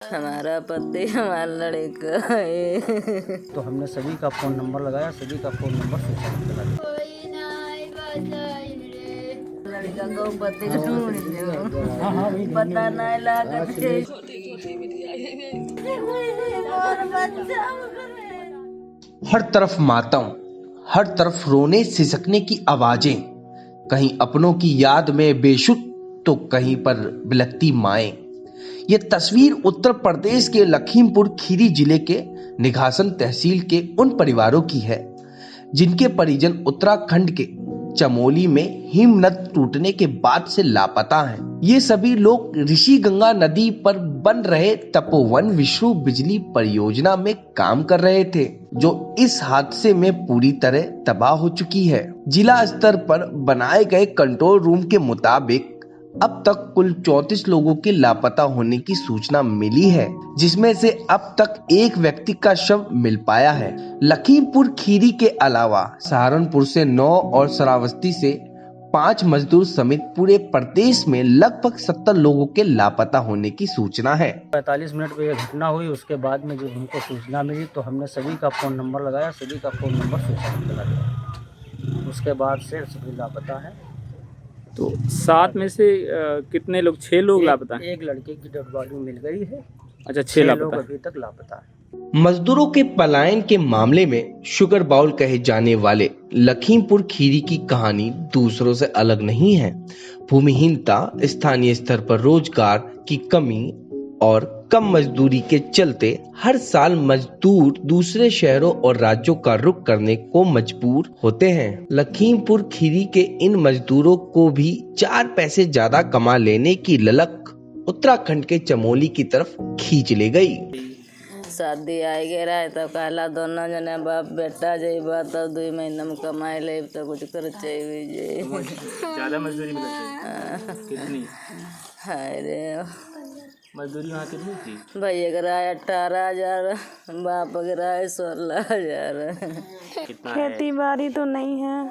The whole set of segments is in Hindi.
हमारा पति हमारा लड़का है। तो हमने सभी का फ़ोन नंबर लगाया, सभी का फ़ोन नंबर स्विच ऑफ करा दिया। लड़का को पति को ढूंढ लो, पता नहीं लागत है। हर तरफ मातम, हर तरफ रोने सिसकने की आवाजें, कहीं अपनों की याद में बेसुध तो कहीं पर बिलखती माएं। ये तस्वीर उत्तर प्रदेश के लखीमपुर खीरी जिले के निघासन तहसील के उन परिवारों की है जिनके परिजन उत्तराखंड के चमोली में हिमनद टूटने के बाद से लापता हैं। ये सभी लोग ऋषि गंगा नदी पर बन रहे तपोवन विष्णु बिजली परियोजना में काम कर रहे थे, जो इस हादसे में पूरी तरह तबाह हो चुकी है। जिला स्तर पर बनाए गए कंट्रोल रूम के मुताबिक अब तक कुल 34 लोगों के लापता होने की सूचना मिली है, जिसमें से अब तक एक व्यक्ति का शव मिल पाया है। लखीमपुर खीरी के अलावा सहारनपुर से 9 और श्रावस्ती से 5 मजदूर समेत पूरे प्रदेश में लगभग 70 लोगों के लापता होने की सूचना है। 45 मिनट पे ये घटना हुई, उसके बाद में जब हमको सूचना मिली तो हमने सभी का फ़ोन नंबर लगाया, सभी का फ़ोन नंबर स्विच ऑफ करा दिया। उसके बाद से सभी लापता है। तो 7 में से कितने लोग? 6 लोग लापता हैं। एक लड़के की डेड बॉडी मिल गई है। अच्छा, 6 6 लोग लापता हैं। अभी तक लापता है। मजदूरों के पलायन के मामले में शुगर बाउल कहे जाने वाले लखीमपुर खीरी की कहानी दूसरों से अलग नहीं है। भूमिहीनता, स्थानीय स्तर पर रोजगार की कमी और कम मजदूरी के चलते हर साल मजदूर दूसरे शहरों और राज्यों का रुख करने को मजबूर होते हैं। लखीमपुर खीरी के इन मजदूरों को भी 4 पैसे ज्यादा कमा लेने की ललक उत्तराखंड के चमोली की तरफ खींच ले गई। शादी आई गए रहे तो कहला दोनों जने बाप बेटा जेबा तो 2 महीना में कमाई ले तो कुछ कर चाहिए। ज़्यादा मजदूरी मिलती कितनी? हाय रे मजदूरी वहाँ कितनी थी? भैया का राय 18,000, बाप का राय 16,000। कितना है? खेती बाड़ी तो नहीं है।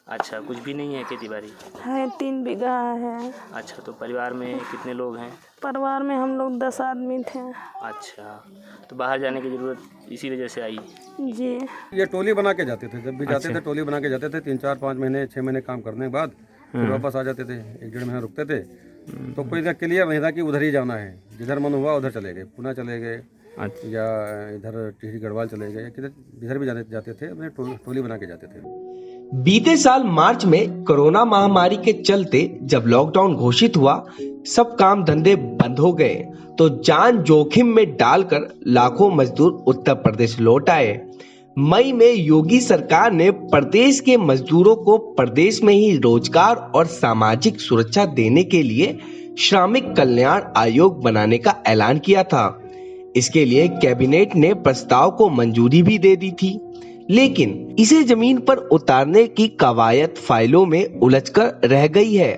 अच्छा, कुछ भी नहीं है खेती बाड़ी? है 3 बीघा है। अच्छा, तो परिवार में कितने लोग हैं? परिवार में हम लोग 10 आदमी थे। अच्छा, तो बाहर जाने की ज़रूरत इसी वजह से आई? जी। ये टोली बना के जाते थे, जब भी जाते अच्छा। थे टोली बना के जाते थे। 3, 4, 5 महीने 6 महीने काम करने के बाद फिर वापस आ जाते थे। 1-1.5 महीना रुकते थे। तो कोई ना क्लियर नहीं था कि उधर ही जाना है, जिधर मन हुआ उधर चले गए, पुणे चले गए अच्छा। या इधर टिहरी गढ़वाल चले गए, किधर जिधर भी जाते थे अपने टोली बना के जाते थे। बीते साल मार्च में कोरोना महामारी के चलते जब लॉकडाउन घोषित हुआ, सब काम धंधे बंद हो गए, तो जान जोखिम में डालकर लाखों मजदूर उत्तर प्रदेश लौट आए। मई में योगी सरकार ने प्रदेश के मजदूरों को प्रदेश में ही रोजगार और सामाजिक सुरक्षा देने के लिए श्रमिक कल्याण आयोग बनाने का ऐलान किया था। इसके लिए कैबिनेट ने प्रस्ताव को मंजूरी भी दे दी थी, लेकिन इसे जमीन पर उतारने की कवायद फाइलों में उलझकर रह गई है।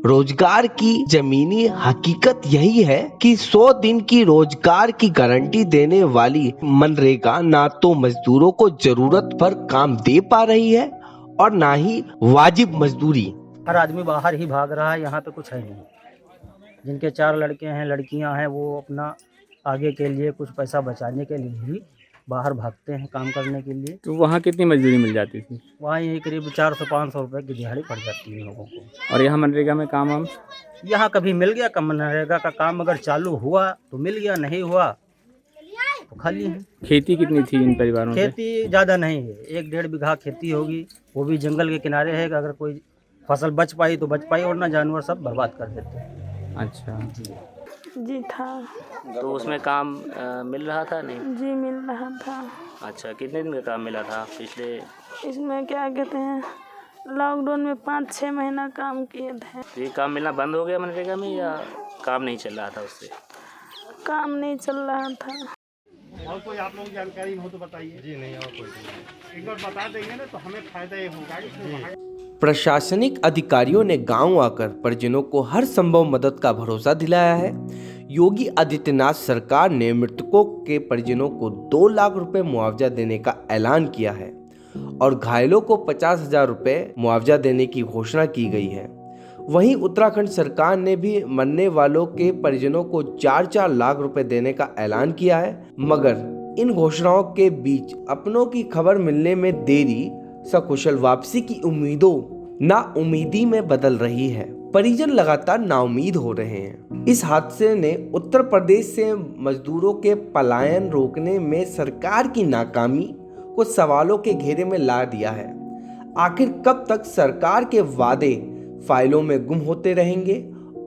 रोजगार की जमीनी हकीकत यही है कि 100 दिन की रोजगार की गारंटी देने वाली मनरेगा ना तो मजदूरों को जरूरत पर काम दे पा रही है और ना ही वाजिब मजदूरी। हर आदमी बाहर ही भाग रहा है, यहाँ पे कुछ है नहीं। जिनके 4 लड़के हैं, लड़कियां हैं, वो अपना आगे के लिए कुछ पैसा बचाने के लिए ही बाहर भागते हैं काम करने के लिए। तो वहाँ कितनी मजदूरी मिल जाती थी? वहाँ यही करीब 400-500 रुपये की दिहाड़ी पड़ जाती है लोगों को। और यहाँ मनरेगा में काम हम? यहाँ कभी मिल गया, कम मनरेगा का काम अगर चालू हुआ तो मिल गया, नहीं हुआ तो खाली है। खेती कितनी थी इन परिवारों से? खेती ज़्यादा नहीं है, 1-1.5 बीघा खेती होगी, वो भी जंगल के किनारे है। अगर कोई फसल बच पाई तो बच पाई, और ना जानवर सब बर्बाद कर देते हैं। अच्छा जी था। तो उसमें काम मिल रहा था नहीं? जी मिल रहा था। अच्छा, कितने दिन का काम मिला था पिछले? इसमें क्या कहते हैं, लॉकडाउन में 5-6 महीना काम किए थे। तो ये काम मिलना बंद हो गया मनरेगा में या काम नहीं चल रहा था उससे? काम नहीं चल रहा था। और कोई आप लोगों की जानकारी हो तो बताइए। जी नहीं, और कोई एक बार बता देंगे ना तो हमें फायदा ये होगा। प्रशासनिक अधिकारियों ने गांव आकर परिजनों को हर संभव मदद का भरोसा दिलाया है। योगी आदित्यनाथ सरकार ने मृतकों के परिजनों को 2 लाख रुपए मुआवजा देने का ऐलान किया है और घायलों को 50,000 रुपए मुआवजा देने की घोषणा की गई है। वहीं उत्तराखंड सरकार ने भी मरने वालों के परिजनों को 4-4 लाख रुपए देने का ऐलान किया है, मगर इन घोषणाओं के बीच अपनों की खबर मिलने में देरी सकुशल वापसी की उम्मीदों नाउमीदी में बदल रही है। परिजन लगातार नाउमीद हो रहे हैं। इस हादसे ने उत्तर प्रदेश से मजदूरों के पलायन रोकने में सरकार की नाकामी को सवालों के घेरे में ला दिया है। आखिर कब तक सरकार के वादे फाइलों में गुम होते रहेंगे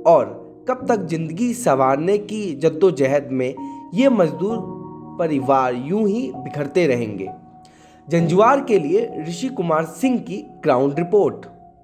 और कब तक जिंदगी संवारने की जद्दोजहद में ये मजदूर परिवार यूं ही बिखरते रहेंगे। जंजुआर के लिए ऋषि कुमार सिंह की ग्राउंड रिपोर्ट।